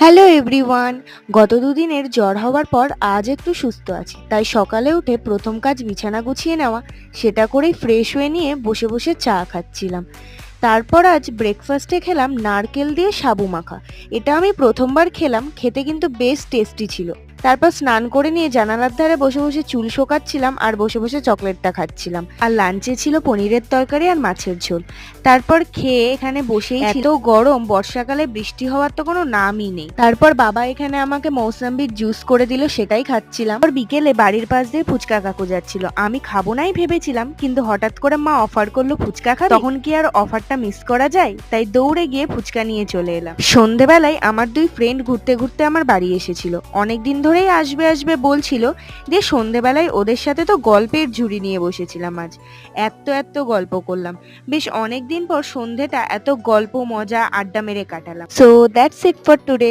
Hello everyone. গত দুদিনের জ্বর হওয়ার পর আজ একটু সুস্থ আছি, তাই সকালে উঠে প্রথম কাজ বিছানা গুছিয়ে নেওয়া। সেটা করেই ফ্রেশ হয়ে নিয়ে বসে বসে চা খাচ্ছিলাম। তারপর আজ ব্রেকফাস্টে খেলাম নারকেল দিয়ে সাবু মাখা। এটা আমি প্রথমবার খেলাম, খেতে কিন্তু বেশ টেস্টি ছিল। তারপর স্নান করে নিয়ে জানালার ধারে বসে বসে চুল শোকাচ্ছিলাম আর বসে বসে চকলেটটা খাচ্ছিলাম। আর লাঞ্চে ছিল পনিরের তরকারি আর মাছের ঝোল। তারপর খেয়ে এখানে বসেই ছিল। এত গরম, বর্ষাকালে বৃষ্টি হওয়ার তো কোনো নামই নেই। তারপর বাবা এখানে আমাকে মৌসাম্বির জুস করে দিল, সেটাই খাচ্ছিলাম। আর বিকেলে বাড়ির পাশ দিয়ে ফুচকা কাকু যাচ্ছিল, আমি খাবো নাই ভেবেছিলাম, কিন্তু হঠাৎ করে মা অফার করলো ফুচকা খাবে, তখন কি আর অফারটা মিস করা যায়? তাই দৌড়ে গিয়ে ফুচকা নিয়ে চলে এলাম। সন্ধেবেলায় আমার দুই ফ্রেন্ড ঘুরতে ঘুরতে আমার বাড়ি এসেছিল, অনেকদিন ধরেই আসবে আসবে বলছিল। দিয়ে সন্ধেবেলায় ওদের সাথে তো গল্পের ঝুড়ি নিয়ে বসেছিলাম। আজ এত এত গল্প করলাম। বেশ অনেকদিন পর সন্ধেটা এত গল্প মজা আড্ডা মেরে কাটালাম। So that's it for today.